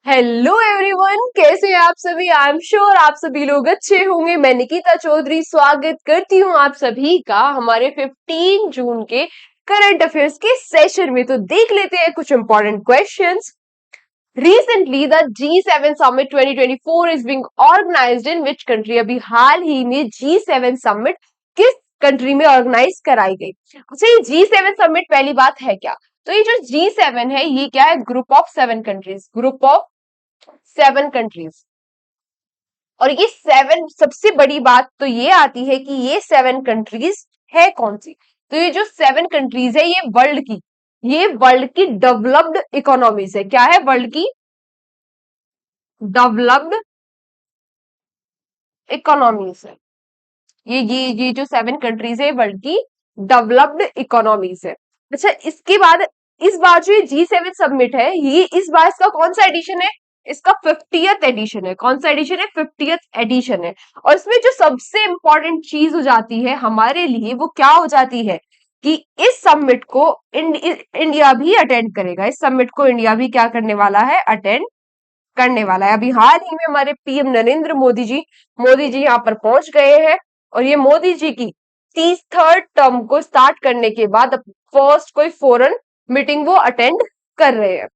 Hello everyone, कैसे हैं आप सभी। आई एम श्योर आप सभी लोग अच्छे होंगे। मैं निकिता चौधरी स्वागत करती हूँ आप सभी का हमारे 15 जून के करंट अफेयर्स के सेशन में। तो देख लेते हैं कुछ important questions. Recently, the G7 Summit 2024 is being organized in which country? अभी हाल ही में G7 समिट किस कंट्री में ऑर्गेनाइज कराई गई? अच्छा, ये G7 समिट पहली बात है क्या? तो ये जो G7 है ये क्या है? Group of 7 countries, group of 7 countries. और ये 7 सबसे बड़ी बात तो ये आती है कि ये 7 कंट्रीज है कौन सी? तो ये जो 7 कंट्रीज है ये वर्ल्ड की डेवलप्ड इकोनॉमीज है। क्या है? वर्ल्ड की डेवलप्ड इकोनॉमीज है। ये जो 7 कंट्रीज है वर्ल्ड की डेवलप्ड इकोनॉमीज है। अच्छा, इसके बाद इस बार जो ये G7 समिट है, ये इस बार इसका कौन सा एडिशन है? इसका 50th एडिशन है। कौन सा एडिशन है? 50th एडिशन है। और इसमें जो सबसे इंपॉर्टेंट चीज हो जाती है हमारे लिए, वो क्या हो जाती है कि इस समिट को इंडिया भी अटेंड करेगा। इस समिट को इंडिया भी क्या करने वाला है? अटेंड करने वाला है। अभी हाल ही में हमारे पीएम नरेंद्र मोदी जी यहाँ पर पहुंच गए हैं। और ये मोदी जी की 33rd टर्म को स्टार्ट करने के बाद अब फर्स्ट कोई फॉरेन मीटिंग वो अटेंड कर रहे हैं।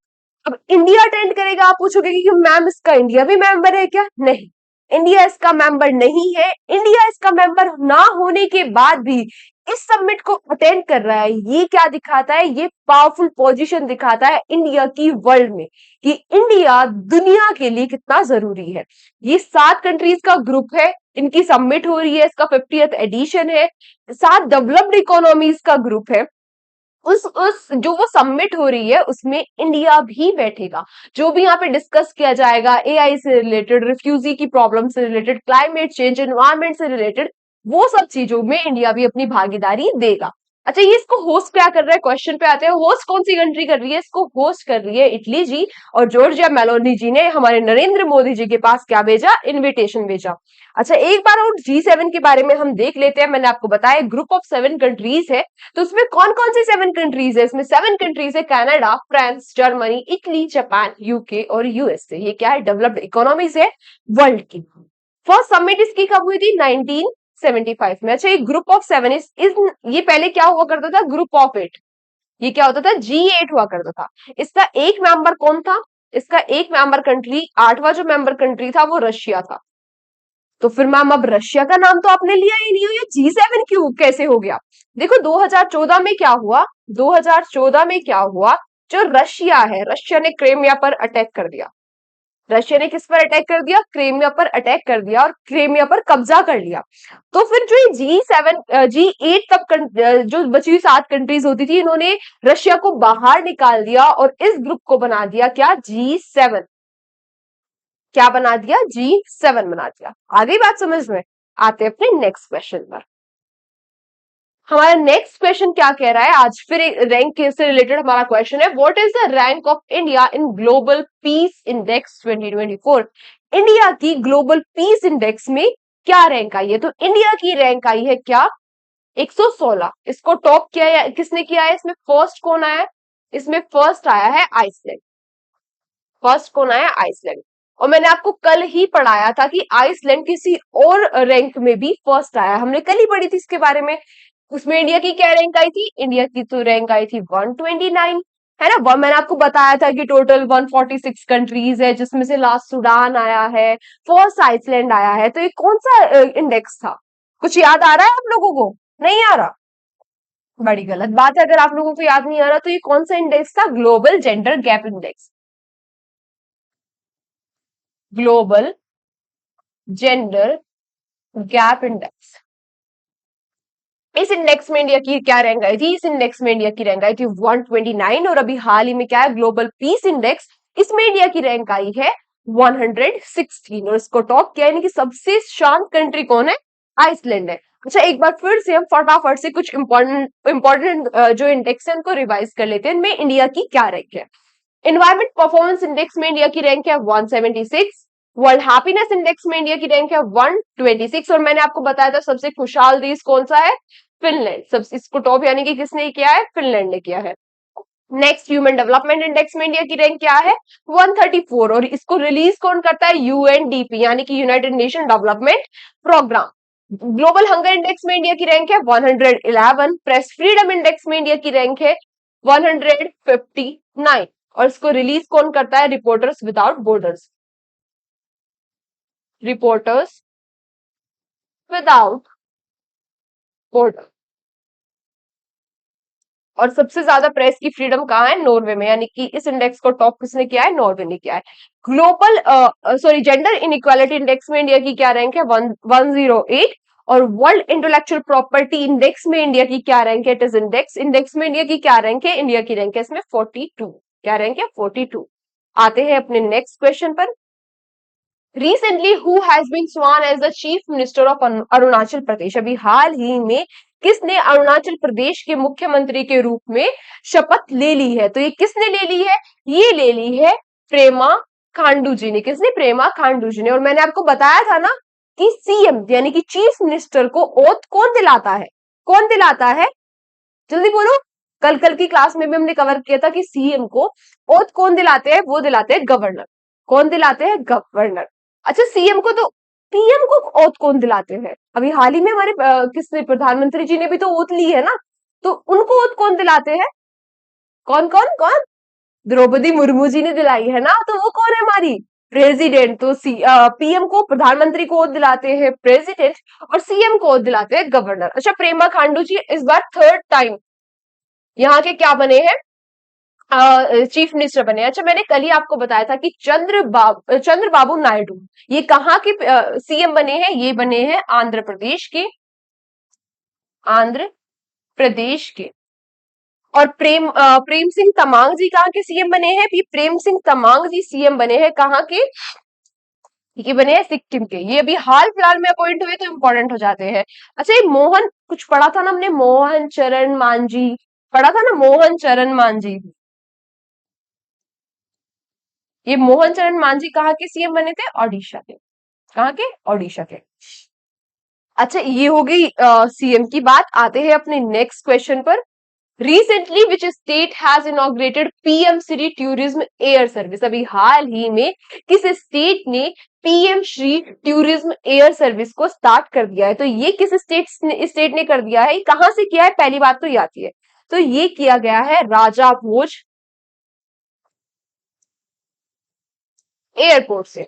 अब इंडिया अटेंड करेगा। आप पूछोगे कि मैम इसका इंडिया भी मेंबर है क्या? नहीं, इंडिया इसका मेंबर नहीं है। इंडिया इसका मेंबर ना होने के बाद भी इस समिट को अटेंड कर रहा है। ये क्या दिखाता है? ये पावरफुल पोजीशन दिखाता है इंडिया की वर्ल्ड में, कि इंडिया दुनिया के लिए कितना जरूरी है। ये 7 कंट्रीज का ग्रुप है, इनकी समिट हो रही है, इसका 50th एडिशन है। 7 डेवलप्ड इकोनॉमीज का ग्रुप है। उस जो वो समिट हो रही है उसमें इंडिया भी बैठेगा। जो भी यहाँ पे डिस्कस किया जाएगा, एआई से रिलेटेड, रिफ्यूजी की प्रॉब्लम से रिलेटेड, क्लाइमेट चेंज, एनवायरमेंट से रिलेटेड, वो सब चीजों में इंडिया भी अपनी भागीदारी देगा। अच्छा, ये इसको होस्ट क्या कर रहा है? क्वेश्चन पे आते हैं। होस्ट कौन सी कंट्री कर रही है? इसको होस्ट कर रही है इटली जी। और जॉर्जिया मेलोनी जी ने हमारे नरेंद्र मोदी जी के पास क्या भेजा? इन्विटेशन भेजा। अच्छा, एक बार और G7 के बारे में हम देख लेते हैं। मैंने आपको बताया ग्रुप ऑफ 7 कंट्रीज है। तो उसमें कौन कौन सी 7 कंट्रीज है? इसमें 7 कंट्रीज है Canada, France, Germany, Italy, Japan, UK और यूएसए। ये क्या है? डेवलप्ड इकोनॉमीज है वर्ल्ड की। फर्स्ट समिट इसकी कब हुई थी? 1975 में। अच्छा, ये ग्रुप ऑफ 7 ये पहले क्या हुआ करता था? Group of 8। ये क्या होता था? G8 हुआ करता था। इसका एक मेंबर कौन था? इसका एक मेंबर कंट्री, 8वां जो मेंबर कंट्री था वो रशिया था। तो फिर मैम अब रशिया का नाम तो आपने लिया ही नहीं हो, ये G7 क्यों कैसे हो गया? देखो 2014 में क्या हुआ? 2014 में क्या हुआ? जो रशिया है, रशिया ने क्रेमिया पर अटैक कर दिया। रशिया ने किस पर अटैक कर दिया? क्रेमिया पर अटैक कर दिया और क्रेमिया पर कब्जा कर लिया। तो फिर जो G8 तब जो बची हुई 7 कंट्रीज होती थी, इन्होंने रशिया को बाहर निकाल दिया और इस ग्रुप को बना दिया क्या? G7। क्या बना दिया? G7 बना दिया। आ गई बात समझ में? आते अपने नेक्स्ट क्वेश्चन पर। हमारा नेक्स्ट क्वेश्चन क्या कह रहा है? आज फिर रैंक से रिलेटेड हमारा क्वेश्चन है। What is the rank of India in global peace index 2024? India की ग्लोबल पीस इंडेक्स में क्या रैंक आई है? तो इंडिया की रैंक आई है क्या? 116। इसको टॉप किया है किसने किया है? इसमें फर्स्ट कौन आया? इसमें फर्स्ट आया है आइसलैंड। फर्स्ट कौन आया? आइसलैंड। और मैंने आपको कल ही पढ़ाया था कि आइसलैंड किसी और रैंक में भी फर्स्ट आया। हमने कल ही पढ़ी थी इसके बारे में। उसमें इंडिया की क्या रैंक आई थी? इंडिया की तो रैंक आई थी 129, है ना। मैंने आपको बताया था कि टोटल 146 कंट्रीज है, जिसमें से लास्ट सूडान आया है, फर्स्ट आइसलैंड आया है। तो ये कौन सा इंडेक्स था? कुछ याद आ रहा है आप लोगों को? नहीं आ रहा? बड़ी गलत बात है। अगर आप लोगों को याद नहीं आ रहा तो ये कौन सा इंडेक्स था? Global gender gap index. Global gender gap index. इस इंडेक्स में इंडिया की क्या रैंक आई थी? इस इंडेक्स में इंडिया की रैंक आई थी 129। और अभी हाल ही में क्या है? ग्लोबल पीस इंडेक्स, इसमें इंडिया की रैंक आई है 116। और इसको टॉप किया, यानी कि सबसे शांत कंट्री कौन है? आइसलैंड है। अच्छा, एक बार फिर से हम फटाफट से कुछ इंपॉर्टेंट जो इंडेक्स है उनको रिवाइज कर लेते हैं। इनमें इंडिया की क्या रैंक है? इन्वायरमेंट परफॉर्मेंस इंडेक्स में इंडिया की रैंक है 176। वर्ल्ड हैप्पीनेस इंडेक्स में इंडिया की रैंक है 126। और मैंने आपको बताया था सबसे खुशहाल देश कौन सा है? फिनलैंड। सब इसको टॉप यानी कि किसने किया है? फिनलैंड ने किया है। नेक्स्ट ह्यूमन डेवलपमेंट इंडेक्स में इंडिया की रैंक क्या है? 134, और इसको रिलीज कौन करता है? यूएनडीपी, यानी कि United Nation Development Programme. Global hunger index में इंडिया की रैंक है 111। प्रेस फ्रीडम इंडेक्स में इंडिया की रैंक है 159, और इसको रिलीज कौन करता है? Reporters without borders. Reporters without border. और सबसे ज्यादा प्रेस की फ्रीडम कहाँ है? नॉर्वे में, यानी कि इस इंडेक्स को टॉप किसने किया है? नॉर्वे ने किया है। ग्लोबल जेंडर इनइक्वालिटी इंडेक्स में इंडिया की क्या रैंक है? 108। और वर्ल्ड इंटेलेक्चुअल प्रॉपर्टी इंडेक्स में इंडिया की क्या रैंक है? इट इज इंडेक्स में इंडिया की क्या रैंक है? इंडिया की रैंक है इसमें 42। क्या रैंक है? 42। आते हैं अपने नेक्स्ट क्वेश्चन पर। Recently who has been sworn as the chief minister of Arunachal Pradesh? अभी हाल ही में किसने अरुणाचल प्रदेश के मुख्यमंत्री के रूप में शपथ ले ली है? तो ये किसने ले ली है? ये ले ली है प्रेमा खांडू जी ने। किसने? प्रेमा खांडू जी ने। और मैंने आपको बताया था ना कि सीएम यानी कि चीफ मिनिस्टर को ओथ कौन दिलाता है? कौन दिलाता है? जल्दी बोलो। कल कल की क्लास में भी हमने कवर किया था कि सीएम को ओथ कौन दिलाते हैं? वो दिलाते हैं गवर्नर। कौन दिलाते हैं? गवर्नर। अच्छा, सीएम को तो पीएम को ओथ कौन दिलाते हैं? अभी हाल ही में हमारे किसने? प्रधानमंत्री जी ने भी तो ओथ ली है ना, तो उनको ओथ कौन दिलाते हैं? कौन कौन कौन? द्रौपदी मुर्मू जी ने दिलाई है ना, तो वो कौन है? हमारी प्रेसिडेंट। तो पीएम को, प्रधानमंत्री को ओथ दिलाते हैं प्रेसिडेंट, और सीएम को ओथ दिलाते हैं गवर्नर। अच्छा, प्रेमा खांडू जी इस बार थर्ड टाइम यहाँ के क्या बने हैं? चीफ मिनिस्टर बने। अच्छा, मैंने कल ही आपको बताया था कि चंद्रबाबू नायडू ये कहाँ के सीएम बने हैं? ये बने हैं आंध्र प्रदेश के। आंध्र प्रदेश के। और प्रेम सिंह तमांग जी कहाँ के सीएम बने हैं? भी प्रेम सिंह तमांग जी सीएम बने हैं कहाँ के? ये बने हैं सिक्किम के। ये अभी हाल फिलहाल में अपॉइंट हुए तो इंपॉर्टेंट हो जाते हैं। अच्छा, ये मोहन कुछ पढ़ा था ना हमने, मोहन चरण मांझी पढ़ा था ना, मोहन चरण मांझी। ये मोहन चरण मांझी कहाँ के सीएम बने थे? ओडिशा के। कहाँ के? ओडिशा के। अच्छा, ये हो गई सीएम की बात। आते हैं अपने नेक्स्ट क्वेश्चन पर। Recently which state has inaugurated PM Shri tourism air service? अभी हाल ही में किस स्टेट ने PM Shri tourism air service को स्टार्ट कर दिया है? तो ये किस स्टेट ने कर दिया है? कहां से किया है? पहली बात तो ये आती है। तो ये किया गया है राजा भोज एयरपोर्ट से।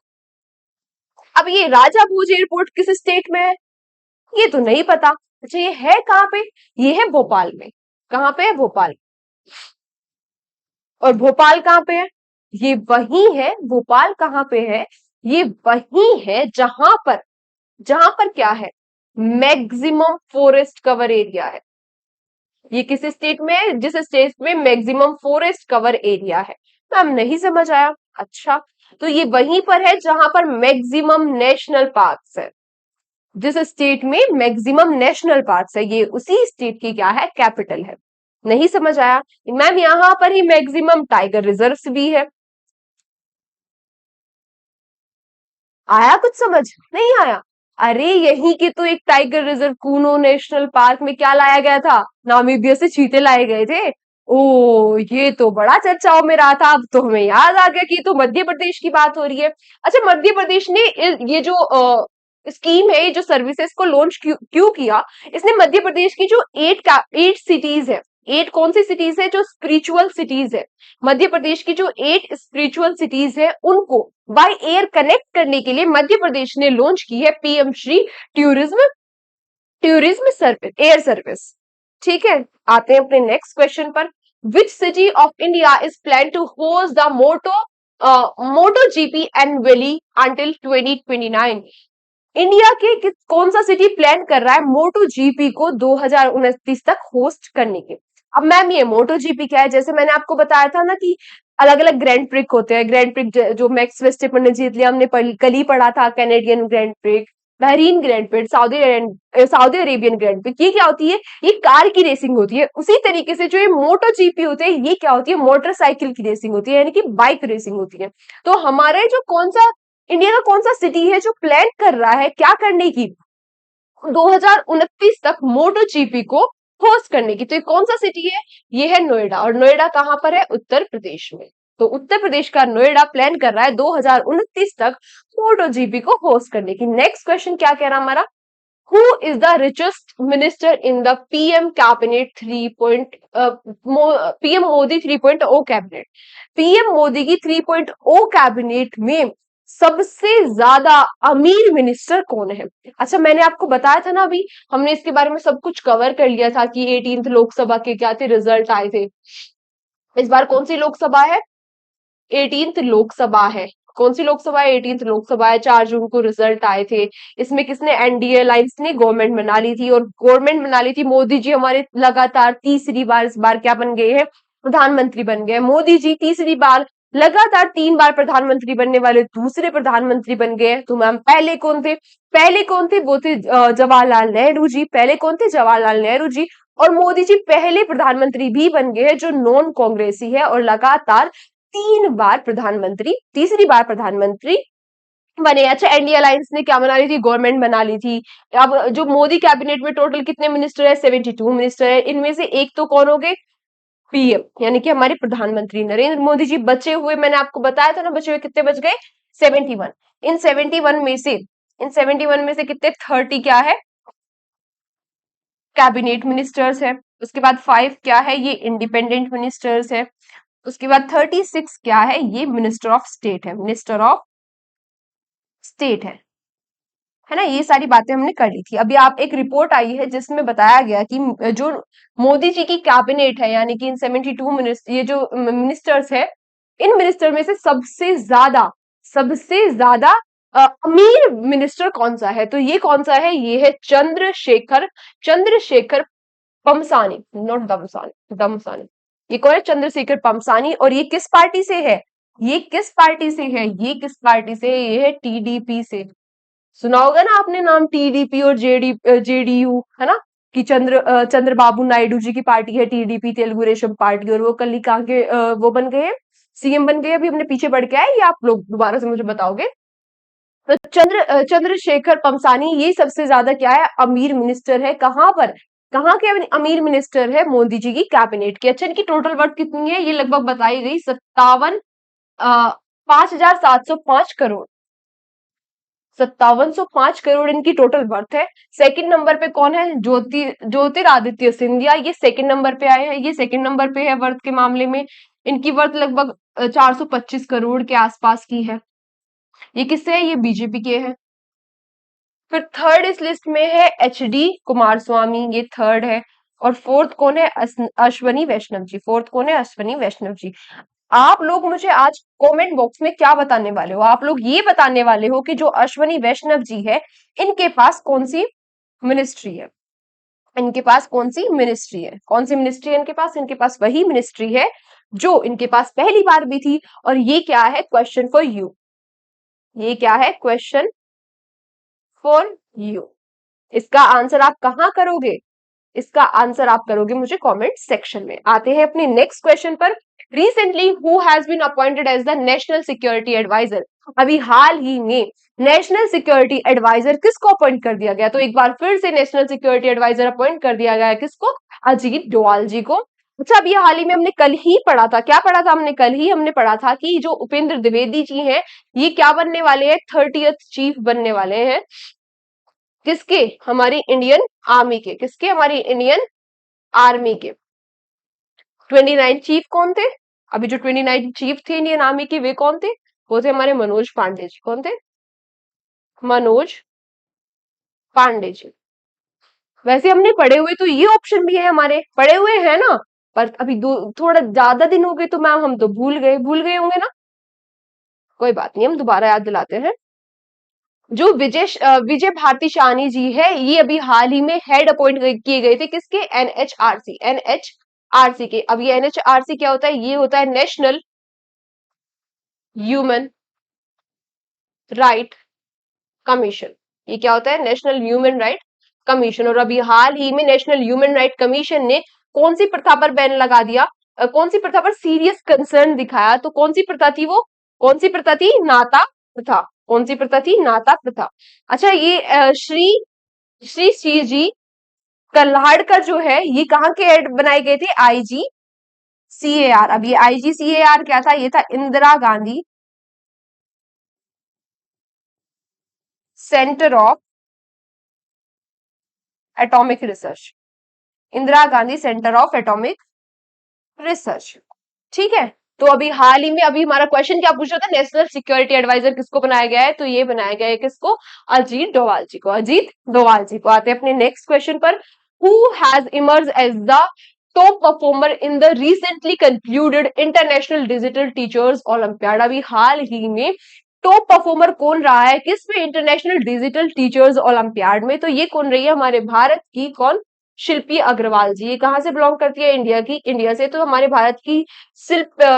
अब ये राजा भोज एयरपोर्ट किस स्टेट में है? ये तो नहीं पता। अच्छा, ये है कहाँ पे? ये है भोपाल में। कहाँ पे है? भोपाल। और भोपाल कहाँ पे है? ये वही है। भोपाल कहाँ पे है? ये वही है जहां पर क्या है? मैक्सिमम फॉरेस्ट कवर एरिया है। ये किस स्टेट में है? जिस स्टेट में मैक्सिमम फॉरेस्ट कवर एरिया है। मैम नहीं समझ आया। अच्छा, तो ये वहीं पर है जहां पर मैक्सिमम नेशनल पार्क्स है। जिस स्टेट में मैक्सिमम नेशनल पार्क्स है, ये उसी स्टेट की क्या है? कैपिटल है। नहीं समझ आया? मैम यहां पर ही मैक्सिमम टाइगर रिजर्व्स भी है। आया कुछ समझ? नहीं आया? अरे यही की तो एक tiger reserve Kuno national park में क्या लाया गया था? नामीबिया से चीते लाए गए थे। ओ, ये तो बड़ा चर्चाओं में रहा था। अब तो हमें याद आ गया कि तो मध्य प्रदेश की बात हो रही है। अच्छा, मध्य प्रदेश ने ये जो स्कीम है, ये जो सर्विसेज को लॉन्च क्यों किया? इसने मध्य प्रदेश की जो एट सिटीज है, एट कौन सी सिटीज है? जो स्पिरिचुअल सिटीज है, मध्य प्रदेश की जो 8 स्पिरिचुअल सिटीज है, उनको बाय एयर कनेक्ट करने के लिए मध्य प्रदेश ने लॉन्च की है PM Shri tourism tourism service, air service. ठीक है, आते हैं अपने नेक्स्ट क्वेश्चन पर। Which city of India is plan to host the MotoGP and valley until 2029? India के कौन सा सिटी प्लान कर रहा है मोटो जीपी को 2029 तक होस्ट करने के? अब मैम ये मोटो जीपी क्या है? जैसे मैंने आपको बताया था ना कि अलग अलग ग्रैंड प्रिक होते हैं। ग्रैंड प्रिक जो मैक्स वेस्टेपन ने जीत लिया, हमने कल ही पढ़ा था। Canadian grand prick, Bahrain grand prick, Saudi Arabian grand prick. ये क्या होती है? ये कार की रेसिंग होती है। उसी तरीके से जो ये मोटो जीपी होते हैं, ये क्या होती है? मोटरसाइकिल की रेसिंग होती है, यानी कि बाइक रेसिंग होती है। तो हमारे जो कौन सा इंडिया का कौन सा सिटी है जो प्लान कर रहा है क्या करने की? 2029 तक मोटो जीपी को होस्ट करने की। तो ये कौन सा सिटी है? ये है नोएडा। और नोएडा कहां पर है? उत्तर प्रदेश में। तो उत्तर प्रदेश का नोएडा प्लान कर रहा है 2029 तक मोटो जीपी को होस्ट करने की। नेक्स्ट क्वेश्चन क्या कह रहा हमारा? Who is the richest minister in the PM cabinet 3. PM Modi 3.0 cabinet? PM Modi की 3.0 कैबिनेट में सबसे ज्यादा अमीर मिनिस्टर कौन है? अच्छा, मैंने आपको बताया था ना अभी, हमने इसके बारे में सब कुछ कवर कर लिया था कि 18th लोकसभा के क्या थे रिजल्ट आए थे। इस बार कौन सी लोकसभा है? 18th लोकसभा है। कौन सी लोकसभा है? 18th लोकसभा है। 4 जून को रिजल्ट आए थे। इसमें किसने? एनडीए अलायंस ने गवर्नमेंट बना ली थी। और गवर्नमेंट बना ली थी मोदी जी हमारे लगातार तीसरी बार इस बार क्या बन गए हैं? प्रधानमंत्री बन गए। मोदी जी तीसरी बार लगातार 3 बार प्रधानमंत्री बनने वाले दूसरे प्रधानमंत्री बन गए। तो मैम पहले कौन थे? पहले कौन थे? वो थे जवाहरलाल नेहरू जी। पहले कौन थे? जवाहरलाल नेहरू जी। और मोदी जी पहले प्रधानमंत्री भी बन गए हैं जो नॉन कांग्रेसी है और लगातार 3 बार प्रधानमंत्री, तीसरी बार प्रधानमंत्री बने। अच्छा, एनडीए अलायंस ने क्या बना ली थी? गवर्नमेंट बना ली थी। अब जो मोदी कैबिनेट में टोटल कितने मिनिस्टर है? 72 मिनिस्टर है। इनमें से एक तो कौन हो गए? पीएम, यानी कि हमारे प्रधानमंत्री नरेंद्र मोदी जी। बचे हुए मैंने आपको बताया था ना, बचे हुए कितने बच गए? 71। इन 71 में से कितने? 30 क्या है? कैबिनेट मिनिस्टर्स है। उसके बाद 5 क्या है? ये इंडिपेंडेंट मिनिस्टर्स है। उसके बाद 36 क्या है? ये मिनिस्टर ऑफ स्टेट है। मिनिस्टर ऑफ स्टेट है ना। ये सारी बातें हमने कर ली थी। अभी आप एक रिपोर्ट आई है जिसमें बताया गया कि जो मोदी जी की कैबिनेट है, यानी कि इन 72 मिनिस्टर, ये जो मिनिस्टर्स है, इन मिनिस्टर में से सबसे ज्यादा अमीर मिनिस्टर कौन सा है? तो ये कौन सा है? ये है चंद्रशेखर पमसानी, नॉट दमसानी, दमसानी। ये कौन है? चंद्रशेखर पमसानी। और ये किस पार्टी से है? ये किस पार्टी से है? ये किस पार्टी से है? ये है टीडीपी से। सुना होगा ना आपने नाम टीडीपी और जेडीयू, है ना, कि चंद्रबाबू नायडू जी की पार्टी है टीडीपी, तेलुगु देशम पार्टी। और वो कल ही कहाँ के वो बन गए हैं? सीएम बन गए। अभी हमने पीछे बढ़ के आए, या आप लोग दोबारा से मुझे बताओगे? तो चंद्रशेखर पमसानी ये सबसे ज्यादा क्या है? अमीर मिनिस्टर है। कहां पर? कहाँ के अमीर मिनिस्टर है? मोदी जी की कैबिनेट के। अच्छा, इनकी टोटल वर्थ कितनी है? ये लगभग बताई गई 57,5,705 करोड़। 5705 करोड़ इनकी टोटल वर्थ है। सेकंड नंबर पे कौन है? ज्योतिरादित्य सिंधिया, ये सेकंड नंबर पे आए हैं। ये सेकंड नंबर पे है वर्थ के मामले में। इनकी वर्थ लगभग 425 करोड़ के आसपास की है। ये किससे है? ये बीजेपी के हैं। फिर थर्ड इस लिस्ट में है एचडी कुमार स्वामी, ये थर्ड है। और फोर्थ कौन है? अश्वनी वैष्णव जी। फोर्थ कौन है? अश्वनी वैष्णव जी। आप लोग मुझे आज कमेंट बॉक्स में क्या बताने वाले हो? आप लोग ये बताने वाले हो कि जो अश्वनी वैष्णव जी है, इनके पास कौन सी मिनिस्ट्री है? इनके पास कौन सी मिनिस्ट्री है? कौन सी मिनिस्ट्री है इनके पास? इनके पास वही मिनिस्ट्री है जो इनके पास पहली बार भी थी। और ये क्या है? Question for you. ये क्या है? Question for you. इसका आंसर आप कहां करोगे? इसका आंसर आप करोगे मुझे कमेंट सेक्शन में। आते हैं अपने नेक्स्ट क्वेश्चन पर। Recently who has been appointed as the national security adviser? अभी हाल ही में नेशनल सिक्योरिटी एडवाइजर किसको अपॉइंट कर दिया गया? तो एक बार फिर से नेशनल सिक्योरिटी एडवाइजर अपॉइंट कर दिया गया है। किसको? अजीत डोवाल जी को। अच्छा, अभी हाल ही में हमने कल ही पढ़ा था। क्या पढ़ा था हमने? कल ही हमने पढ़ा था कि जो उपेंद्र द्विवेदी जी हैं, ये क्या बनने वाले हैं? 30th चीफ बनने वाले हैं। किसके? हमारी इंडियन आर्मी के। किसके? हमारी इंडियन आर्मी के। 29 चीफ कौन थे? अभी जो 29 चीफ थे इंडियन आर्मी के, वे कौन थे? वो थे हमारे मनोज पांडे जी। कौन थे? मनोज पांडे जी। वैसे हमने पढ़े हुए तो ये ऑप्शन भी है, हमारे पढ़े हुए हैं ना। पर अभी थोड़ा ज्यादा दिन हो गए तो मैम हम तो भूल गए होंगे ना। कोई बात नहीं, हम दोबारा याद दिलाते हैं। जो विजय भारती शानी जी है, ये अभी हाल ही में हेड अपॉइंट किए गए थे। किसके? एनएचआरसी के। अब ये एनएचआरसी क्या होता है? ये होता है नेशनल ह्यूमन राइट कमीशन। ये क्या होता है? National human right commission. और अभी हाल ही में नेशनल ह्यूमन राइट कमीशन ने कौन सी प्रथा पर बैन लगा दिया? कौन सी प्रथा पर सीरियस कंसर्न दिखाया? तो कौन सी प्रथा थी वो? कौन सी प्रथा थी? नाता प्रथा। कौन सी प्रथा थी? नाता प्रथा। अच्छा, ये श्री श्री जी कल्हाड़ का जो है ये कहाँ के हेड बनाए गए थे, आईजीसीएआर। अब ये आईजीसीएआर क्या था, ये था Indira Gandhi centre of atomic research, Indira Gandhi centre of atomic research. ठीक है। तो अभी हाल ही में अभी हमारा क्वेश्चन क्या पूछ रहा था, नेशनल सिक्योरिटी एडवाइजर किसको बनाया गया है, तो ये बनाया गया है किसको, अजीत डोभाल जी को, अजीत डोभाल जी को। आते हैं अपने नेक्स्ट क्वेश्चन पर, who has emerge as the top performer in the recently concluded international digital teachers olympiad. अभी हाल ही में टॉप परफॉर्मर कौन रहा है किसमें, इंटरनेशनल डिजिटल टीचर्स ओलंपियाड में, तो ये कौन रही है, हमारे भारत की कौन, शिल्पी अग्रवाल जी। ये कहां से बिलोंग करती है, इंडिया की, इंडिया से। तो हमारे भारत की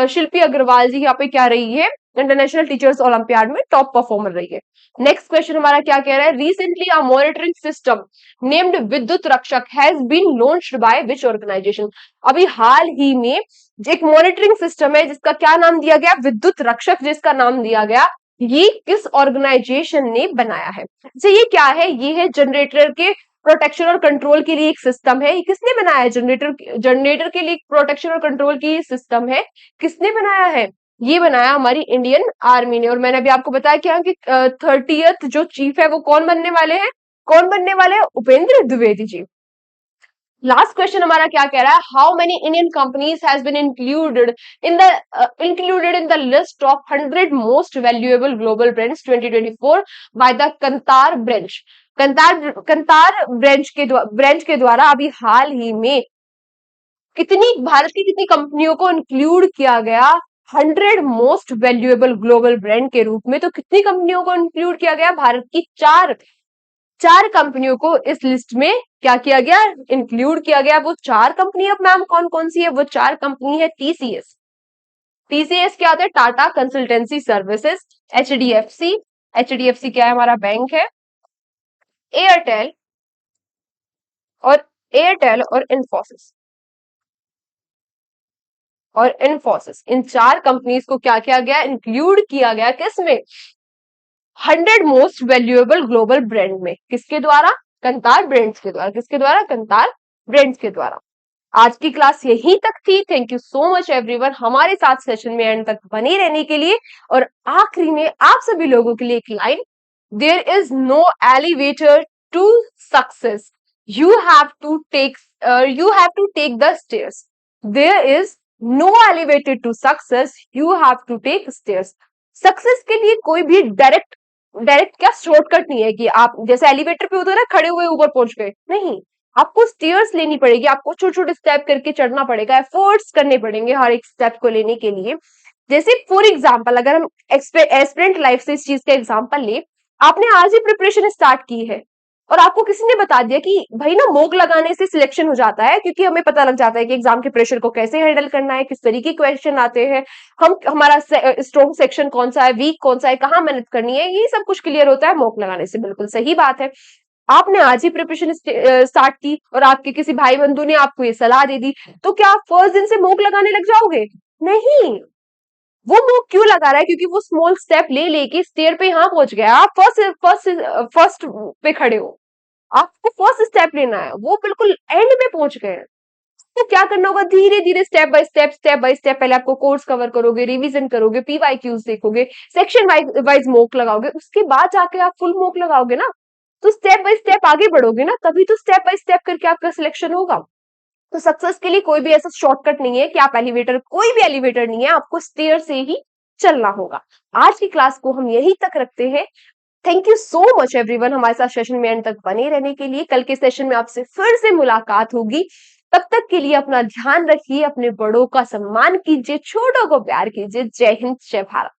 शिल्पी अग्रवाल जी यहाँ पे क्या रही है, इंटरनेशनल टीचर्स ओलंपियाड में टॉप परफॉर्मर रही है। नेक्स्ट क्वेश्चन हमारा क्या कह रहा है, recently a monitoring system named Vidyut Rakshak has been launched by which organisation. अभी हाल ही में एक मॉनिटरिंग सिस्टम है जिसका क्या नाम दिया गया, विद्युत रक्षक जिसका नाम दिया गया, ये किस ऑर्गेनाइजेशन ने बनाया है। अच्छा ये क्या है, ये है जनरेटर के प्रोटेक्शन और कंट्रोल के लिए एक सिस्टम है। ये किसने बनाया है, जनरेटर के लिए प्रोटेक्शन और कंट्रोल की सिस्टम है, किसने बनाया है, ये बनाया हमारी इंडियन आर्मी ने। और मैंने अभी आपको बताया क्या कि 30th जो चीफ है वो कौन बनने वाले हैं, कौन बनने वाले हैं, उपेंद्र द्विवेदी जी। लास्ट क्वेश्चन हमारा क्या कह रहा है, how many Indian companies has been included in the list of 100 most valuable global brands 2024 by the Kantar branch. Kantar branch के द्वारा अभी हाल ही में कितनी, भारत की कितनी कंपनियों को इंक्लूड किया गया 100 मोस्ट वैल्यूएबल ग्लोबल ब्रांड के रूप में। तो कितनी कंपनियों को इंक्लूड किया गया, भारत की चार कंपनियों को इस लिस्ट में क्या किया गया, इंक्लूड किया गया। वो चार कंपनी अब मैम कौन कौन सी है, वो चार कंपनी है टीसीएस। टीसीएस क्या होता है, टाटा कंसल्टेंसी सर्विसेज, एचडीएफसी क्या है, हमारा बैंक है, एयरटेल एयरटेल और इन्फोसिस, इन चार कंपनीज को क्या किया गया, इंक्लूड किया गया किसमें, 100 मोस्ट वैल्यूएबल ग्लोबल ब्रांड में, किसके द्वारा, कंतार ब्रांड्स के द्वारा, किसके द्वारा, कंतार ब्रांड्स के द्वारा। आज की क्लास यहीं तक थी। Thank you so much everyone हमारे साथ सेशन में एंड तक बने रहने के लिए। और आखिरी में आप सभी लोगों के लिए एक line, there is no elevator to success, you have to take the stairs. There is no elevator to success, you have to take stairs. Success के लिए कोई भी डायरेक्ट क्या शॉर्टकट नहीं है कि आप जैसे एलिवेटर पे होता है ना, खड़े हुए ऊपर पहुंच गए, नहीं, आपको स्टेयर्स लेनी पड़ेगी, आपको छोटे छोटे स्टेप करके चढ़ना पड़ेगा, एफर्ट्स करने पड़ेंगे हर एक स्टेप को लेने के लिए। जैसे फॉर एग्जाम्पल अगर हम एस्पिरेंट लाइफ से इस चीज का एग्जाम्पल ले, आपने आज ही प्रिपरेशन स्टार्ट की है और आपको किसी ने बता दिया कि भाई ना मॉक लगाने से सिलेक्शन हो जाता है, क्योंकि हमें पता लग जाता है कि एग्जाम के प्रेशर को कैसे हैंडल करना है, किस तरीके के क्वेश्चन आते हैं, हमारा स्ट्रॉन्ग सेक्शन कौन सा है, वीक कौन सा है, कहाँ मेहनत करनी है, ये सब कुछ क्लियर होता है मॉक लगाने से। बिल्कुल सही बात है। आपने आज ही प्रिपरेशन स्टार्ट की और आपके किसी भाई बंधु ने आपको ये सलाह दे दी, तो क्या आप फर्स्ट दिन से मॉक लगाने लग जाओगे? नहीं, वो मॉक क्यों लगा रहा है, क्योंकि वो स्मॉल स्टेप ले लेके स्टेयर पे यहाँ पहुंच गया, आप फर्स्ट पे खड़े हो, आपको फर्स्ट स्टेप लेना है, वो बिल्कुल एंड में पहुंच गए हैं। तो क्या करना होगा, धीरे धीरे स्टेप बाय स्टेप पहले आपको कोर्स कवर करोगे, रिवीजन करोगे, पीवाईक्यूज देखोगे, सेक्शन वाइज मॉक लगाओगे, उसके बाद जाके आप फुल मॉक लगाओगे ना, तो स्टेप बाय स्टेप आगे बढ़ोगे ना, तभी तो स्टेप बाय स्टेप करके आपका सिलेक्शन होगा। तो सक्सेस के लिए कोई भी ऐसा शॉर्टकट नहीं है कि आप एलिवेटर, कोई भी एलिवेटर नहीं है, आपको स्टेयर से ही चलना होगा। आज की क्लास को हम यहीं तक रखते हैं। Thank you so much everyone हमारे साथ सेशन में एंड तक बने रहने के लिए। कल के सेशन में आपसे फिर से मुलाकात होगी। तब तक के लिए अपना ध्यान रखिए, अपने बड़ों का सम्मान कीजिए, छोटों को प्यार कीजिए। जय हिंद, जय भारत।